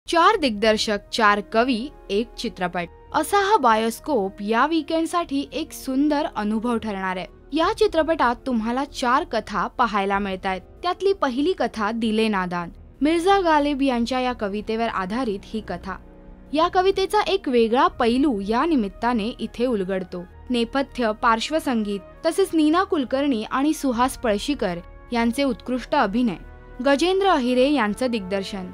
4 दिग्दर्शक, 4 कवी, एक चित्रपट असा हा बायोस्कोप या वीकेंडसाठी एक सुंदर अनुभव ठरणार आहे। या चित्रपटात तुम्हाला 4 कथा पाहायला मिळतात। त्यातली पहिली कथा दिले नादान, मिर्झा गालिब यांच्या या कवितेवर आधारित ही कथा। या कवितेचा एक वेगळा पैलू या निमित्ताने इथे उलगडतो। नेपथ्य, पार्श्वसंगीत, तसेच नीना कुलकर्णी आणि सुहास पळशीकर यांचे उत्कृष्ट अभिनय, गजेंद्र अहिरे यांचं दिग्दर्शन,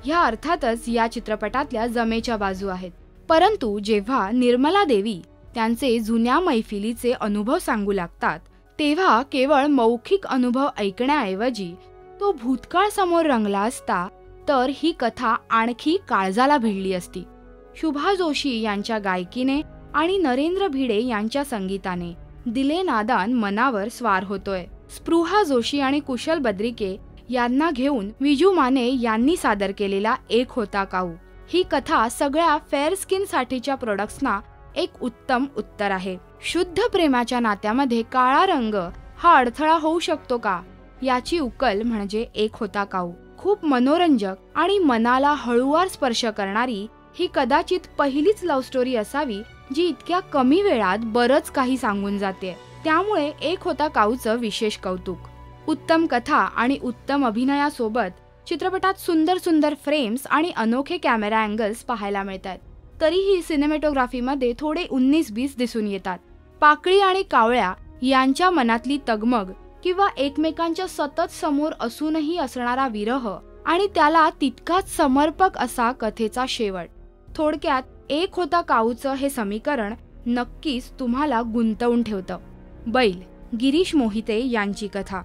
ह्या अर्थातच या चित्रपटातल्या जमेच्या बाजू आहेत। परंतु जेव्हा निर्मला देवी त्यांचे जुन्या मैफिलीचे अनुभव सांगू लागतात, तेव्हा केवळ मौखिक अनुभव ऐकण्याऐवजी तो भूतकाळ समोर रंगला असता तर ही कथा आणखी काळजाला भिडली असती। शुभा जोशी यांच्या गायकीने आणि नरेंद्र भिडे यांच्या संगीताने दिले नादान मनावर स्वार होतोय। स्पृहा जोशी आणि कुशल बद्रिके यांना घेऊन विजू माने यांनी सादर केलेला एक होता काऊ ही कथा सगळ्या फेअर स्किन साठीच्या प्रोडक्ट्सना एक उत्तम उत्तर आहे। शुद्ध प्रेमाच्या नात्यामध्ये काळा रंग हा अडथळा होऊ शकतो का, याची उकल म्हणजे एक होता काऊ। खूप मनोरंजक आणि मनाला हळूवार स्पर्श करणारी ही कदाचित पहिलीच लव्ह स्टोरी असावी जी इतक्या कमी वेळात बरंच काही सांगून जाते। त्यामुळे एक होता काऊचं विशेष कौतुक। उत्तम कथा आणि उत्तम अभिनयासोबत चित्रपटात सुंदर सुंदर फ्रेम्स आणि अनोखे कॅमेरा अँगल्स पाहायला मिळतात। तरीही सिनेमॅटोग्राफीमध्ये थोडे 19-20 दिसून येतात। पाकळी आणि कावळ्या यांच्या मनातली तगमग किंवा एकमेकांच्या सतत समोर असूनही असणारा विरह आणि त्याला तितकाच समर्पक असा कथेचा शेवट, थोडक्यात एक होता काऊचं हे समीकरण नक्कीच तुम्हाला गुंतवून ठेवतं। बैल, गिरीश मोहिते यांची कथा।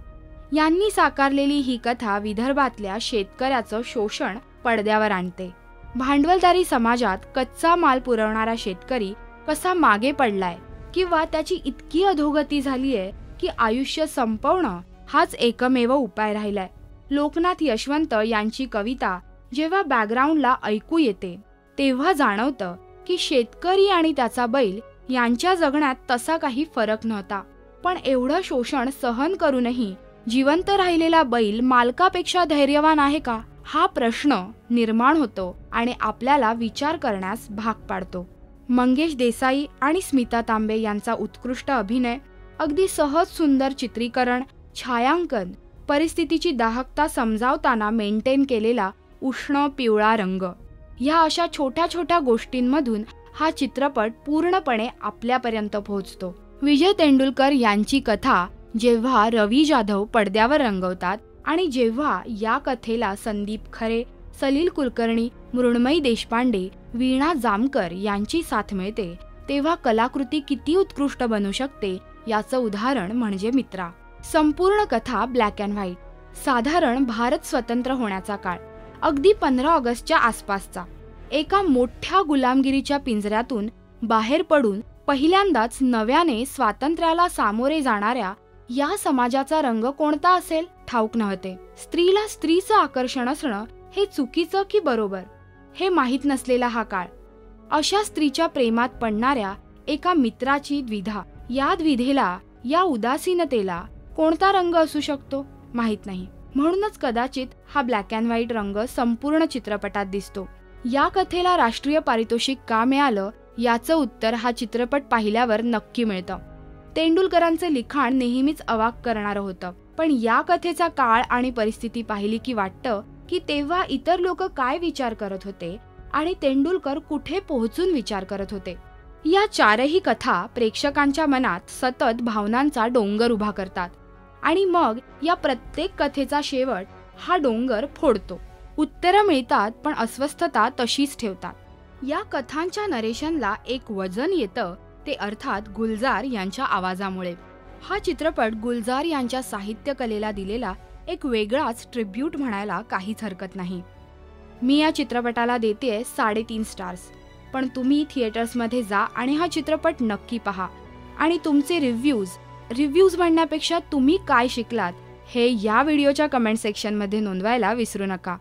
यांनी साकारलेली ही कथा विदर्भातल्या शेतकऱ्याचं शोषण पडद्यावर आणते। भांडवलदारी समाजात कच्चा माल पुरवणारा शेतकरी कसा मागे पडलाय किंवा त्याची इतकी अधोगती झालीये की आयुष्य संपवणं हाच एकमेव उपाय राहिलाय। लोकनाथ यशवंत यांची कविता जेव्हा बॅकग्राऊंडला ऐकू येते तेव्हा जाणवतं की शेतकरी आणि त्याचा बैल यांच्या जगण्यात तसा काही फरक नव्हता, पण एवढं शोषण सहन करूनही जिवंत राहिलेला बैल मालकापेक्षा धैर्यवान आहे का, हा प्रश्न निर्माण होतो आणि आपल्याला विचार करण्यास भाग पाडतो। मंगेश देसाई आणि स्मिता तांबे यांचा उत्कृष्ट अभिनय, अगदी सहज सुंदर चित्रीकरण, छायांकन, परिस्थितीची दाहकता समजावताना मेंटेन केलेला उष्ण पिवळा रंग, ह्या अशा छोट्या छोट्या गोष्टींमधून हा चित्रपट पूर्णपणे आपल्यापर्यंत पोहोचतो। विजय तेंडुलकर यांची कथा जेव्हा रवी जाधव पडद्यावर रंगवतात आणि जेव्हा या कथेला संदीप खरे, सलील कुलकर्णी, मृण्मयी देशपांडे, वीणा जामकर यांची साथ मिळते, तेव्हा कलाकृती किती उत्कृष्ट बनू शकते याचं उदाहरण म्हणजे मित्रा। संपूर्ण कथा ब्लॅक अँड व्हाईट, साधारण भारत स्वतंत्र होण्याचा काळ, अगदी 15 ऑगस्टच्या आसपासचा। एका मोठ्या गुलामगिरीच्या पिंजऱ्यातून बाहेर पडून पहिल्यांदाच नव्याने स्वातंत्र्याला सामोरे जाणाऱ्या या समाजाचा रंग कोणता असेल ठाऊक नव्हते। स्त्रीला स्त्रीचं आकर्षण असणं हे चुकीचं की बरोबर हे माहीत नसलेला हा काळ, अशा स्त्रीच्या प्रेमात पडणाऱ्या एका मित्राची द्विधा, या द्विधेला, या उदासीनतेला कोणता रंग असू शकतो माहीत नाही। म्हणूनच कदाचित हा ब्लॅक अँड व्हाईट रंग संपूर्ण चित्रपटात दिसतो। या कथेला राष्ट्रीय पारितोषिक का मिळालं याचं उत्तर हा चित्रपट पाहिल्यावर नक्की मिळतं। तेंडुलकरांचे लिखाण नेहमीच अवाक करणारं होतं, पण या कथेचा काळ आणि परिस्थिती पाहिली की वाटतं की तेव्हा इतर लोक काय विचार करत होते आणि तेंडुलकर कुठे पोहोचून विचार करत होते। या 4ही कथा प्रेक्षकांच्या मनात सतत भावनांचा डोंगर उभा करतात आणि मग या प्रत्येक कथेचा शेवट हा डोंगर फोडतो। उत्तरं मिळतात पण अस्वस्थता तशीच ठेवतात। या कथांच्या नरेशनला एक वजन येतं, ते अर्थात गुलजार यांच्या आवाजामुळे। हा चित्रपट गुलजार यांच्या साहित्य कलेला दिलेला एक वेगळाच ट्रिब्यूट म्हणायला काहीच हरकत नाही। मी या चित्रपटाला देतेय 3.5 स्टार्स, पण तुम्ही थिएटर्समध्ये जा आणि हा चित्रपट नक्की पहा आणि तुमचे रिव्ह्यूज म्हणण्यापेक्षा तुम्ही काय शिकलात हे या व्हिडिओच्या कमेंट सेक्शनमध्ये नोंदवायला विसरू नका।